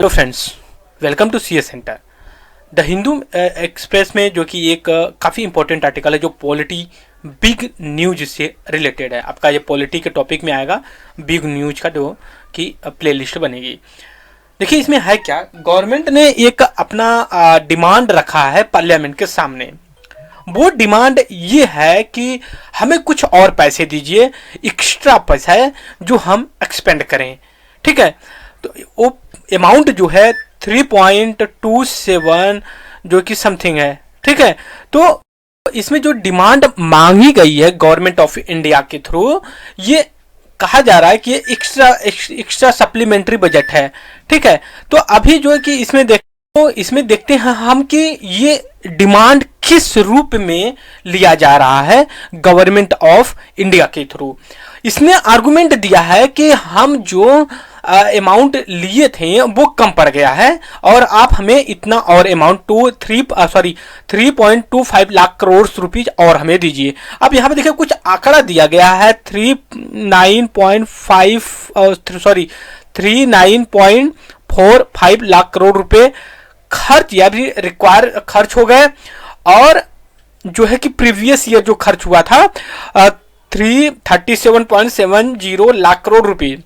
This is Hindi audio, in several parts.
Hello friends, welcome to CA centre. The Hindu express में जो कि एक काफ़ी इंपॉर्टेंट आर्टिकल है जो पॉलिटी बिग न्यूज से रिलेटेड है। आपका ये पॉलिटी के टॉपिक में आएगा, बिग न्यूज का जो कि प्लेलिस्ट बनेगी। देखिए इसमें है क्या, गवर्नमेंट ने एक अपना डिमांड रखा है पार्लियामेंट के सामने। वो डिमांड ये है कि हमें कुछ और पैसे दीजिए, एक्स्ट्रा पैसा है जो हम एक्सपेंड करें। ठीक है, तो वो अमाउंट जो है 3.27 जो कि समथिंग है। ठीक है, तो इसमें जो डिमांड मांगी गई है गवर्नमेंट ऑफ इंडिया के थ्रू, ये कहा जा रहा है कि ये एक्स्ट्रा सप्लीमेंट्री बजट है। ठीक है, तो अभी जो है कि इसमें देखते हैं हम कि ये डिमांड किस रूप में लिया जा रहा है गवर्नमेंट ऑफ इंडिया के थ्रू। इसने आर्गुमेंट दिया है कि हम जो अमाउंट लिए थे वो कम पड़ गया है और आप हमें इतना और अमाउंट 3.25 लाख करोड़ रुपीज और हमें दीजिए। अब यहाँ पे देखिए कुछ आंकड़ा दिया गया है 39.45 लाख करोड़ रुपए खर्च या भी रिक्वायर खर्च हो गए, और जो है कि प्रीवियस ईयर जो खर्च हुआ था 337.70 लाख करोड़ रुपए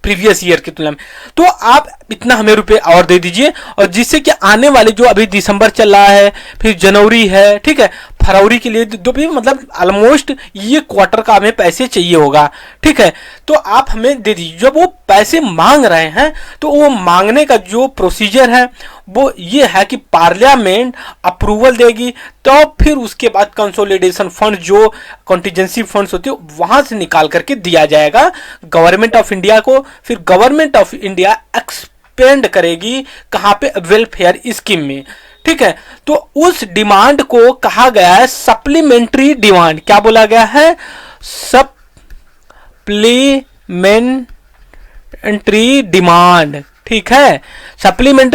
प्रीवियस ईयर की तुलना में। तो आप इतना हमें रुपए और दे दीजिए, और जिससे कि आने वाले जो अभी दिसंबर चल रहा है, फिर जनवरी है, ठीक है, फरवरी के लिए तो भी मतलब ऑलमोस्ट ये क्वार्टर का हमें पैसे चाहिए होगा। ठीक है, तो आप हमें दे दीजिए। जब वो पैसे मांग रहे हैं तो वो मांगने का जो प्रोसीजर है वो ये है कि पार्लियामेंट अप्रूवल देगी, तो फिर उसके बाद कंसोलिडेशन फंड जो कॉन्टीजेंसी फंड्स होते हैं वहां से निकाल करके दिया जाएगा गवर्नमेंट ऑफ इंडिया को। फिर गवर्नमेंट ऑफ इंडिया एक्सपेंड करेगी कहां पे, वेलफेयर स्कीम में। ठीक है, तो उस डिमांड को कहा गया है सप्लीमेंट्री डिमांड। क्या बोला गया है? Supplementary demand. ठीक है, सप्लीमेंट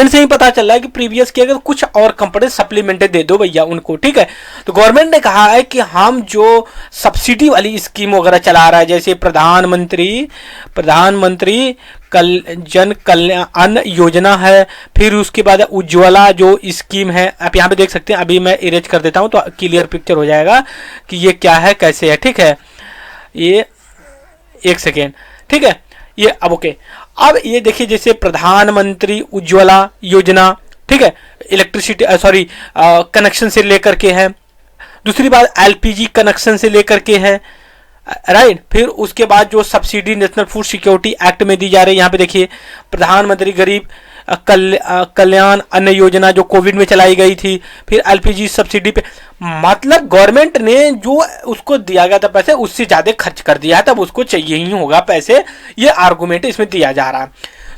से ही पता चल रहा है कि प्रीवियस के अगर कुछ और कंपनी सप्लीमेंट दे दो भैया उनको। ठीक है, तो गवर्नमेंट ने कहा है कि हम जो सब्सिडी वाली स्कीम वगैरह चला रहा है, जैसे प्रधानमंत्री जन कल्याण योजना है, फिर उसके बाद उज्ज्वला जो स्कीम है, आप यहाँ पे देख सकते हैं। अभी मैं इरेज कर देता हूँ तो क्लियर पिक्चर हो जाएगा कि ये क्या है, कैसे है। ठीक है, ये एक सेकेंड। ठीक है, ये अब ओके। अब ये देखिए जैसे प्रधानमंत्री उज्ज्वला योजना, ठीक है, इलेक्ट्रिसिटी कनेक्शन से लेकर के है। दूसरी बात एलपीजी कनेक्शन से लेकर के है, राइट। फिर उसके बाद जो subsidy national food security act में दी जा रही है, यहाँ पे देखिए प्रधानमंत्री गरीब कल्याण अन्न योजना जो कोविड में चलाई गई थी, फिर एलपीजी सब्सिडी पे, मतलब गवर्नमेंट ने जो उसको दिया गया था पैसे उससे ज्यादा खर्च कर दिया है, तब उसको चाहिए ही होगा पैसे। ये आर्गुमेंट इसमें दिया जा रहा है।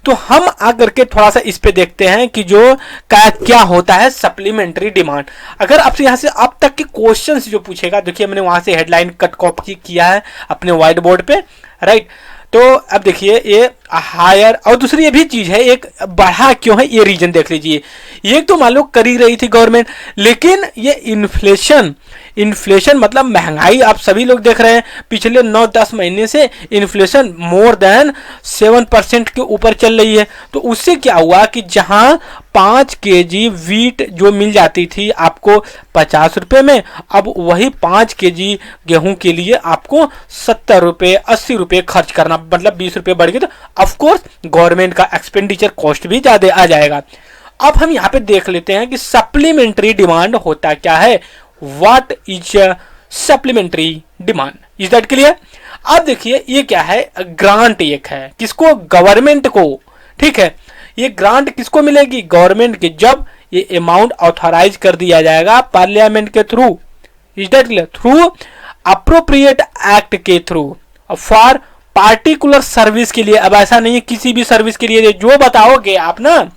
तो हम आकर के थोड़ा सा इस पे देखते हैं कि जो क्या होता है सप्लीमेंट्री डिमांड। अगर आपसे यहाँ से अब तक के क्वेश्चंस जो पूछेगा, देखिए मैंने वहां से हेडलाइन कट कॉपी किया है अपने व्हाइट बोर्ड पे, राइट। तो अब देखिए ये हायर, और दूसरी ये भी चीज है, एक बढ़ा क्यों है ये रीजन देख लीजिए। ये तो मान लो कर ही रही थी गवर्नमेंट, लेकिन ये इन्फ्लेशन मतलब महंगाई आप सभी लोग देख रहे हैं, पिछले 9-10 महीने से इन्फ्लेशन मोर देन 7% के ऊपर चल रही है। तो उससे क्या हुआ कि जहां 5 kg वीट जो मिल जाती थी आपको 50 रुपए में, अब वही 5 kg गेहूं के लिए आपको 70 रुपए 80 रुपए खर्च करना, मतलब 20 रुपए बढ़ गए। तो ऑफकोर्स गवर्नमेंट का एक्सपेंडिचर कॉस्ट भी ज्यादा आ जाएगा। अब हम यहाँ पे देख लेते हैं कि सप्लीमेंट्री डिमांड होता क्या है। What is supplementary demand, is that clear? अब देखिए ये क्या है, ग्रांट एक है किसको, गवर्नमेंट को। ठीक है, ये ग्रांट किसको मिलेगी, गवर्नमेंट के, जब ये अमाउंट ऑथराइज कर दिया जाएगा पार्लियामेंट के through, is that clear, through appropriate act के थ्रू फॉर पार्टिकुलर सर्विस के लिए। अब ऐसा नहीं है किसी भी सर्विस के लिए जो बताओगे आप ना,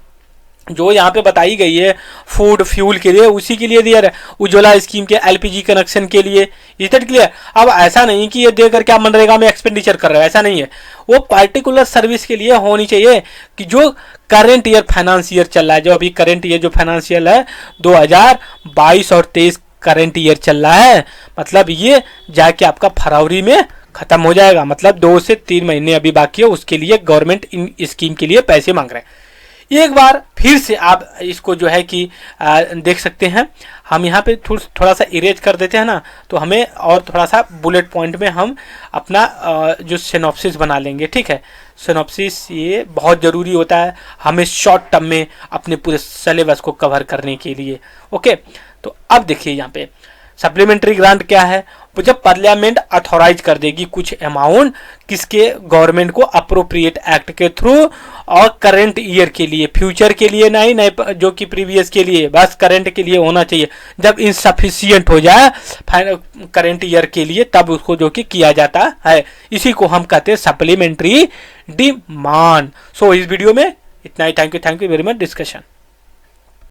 जो यहाँ पे बताई गई है फूड फ्यूल के लिए, उसी के लिए दिया है, उज्ज्वला स्कीम के एलपीजी कनेक्शन के लिए, इज दैट क्लियर। अब ऐसा नहीं कि ये देकर क्या मनरेगा में एक्सपेंडिचर कर रहे हो, ऐसा नहीं है। वो पार्टिकुलर सर्विस के लिए होनी चाहिए कि जो करेंट ईयर फाइनेंस ईयर चल रहा है, जो अभी करेंट ईयर जो फाइनेंशियल है 2022 और 23 करेंट ईयर चल रहा है, मतलब ये जाके आपका फरवरी में खत्म हो जाएगा, मतलब 2 से 3 महीने अभी बाकी है, उसके लिए गवर्नमेंट इन स्कीम के लिए पैसे मांग रहे हैं। एक बार फिर से आप इसको जो है कि देख सकते हैं। हम यहाँ पे थोड़ा सा इरेज कर देते हैं ना, तो हमें और थोड़ा सा बुलेट पॉइंट में हम अपना जो सिनॉप्सिस बना लेंगे। ठीक है, सिनॉप्सिस ये बहुत ज़रूरी होता है हमें शॉर्ट टर्म में अपने पूरे सिलेबस को कवर करने के लिए। ओके, तो अब देखिए यहाँ पे सप्लीमेंट्री ग्रांट क्या है। वो जब पार्लियामेंट अथॉराइज कर देगी कुछ अमाउंट किसके, गवर्नमेंट को अप्रोप्रिएट एक्ट के थ्रू, और करंट ईयर के लिए, फ्यूचर के लिए नहीं, नहीं जो कि प्रीवियस के लिए, बस करंट के लिए होना चाहिए। जब इनसफिशियंट हो जाए करंट ईयर के लिए तब उसको जो कि किया जाता है, इसी को हम कहते हैं सप्लीमेंट्री डिमांड। सो इस वीडियो में इतना ही। Thank you very much discussion.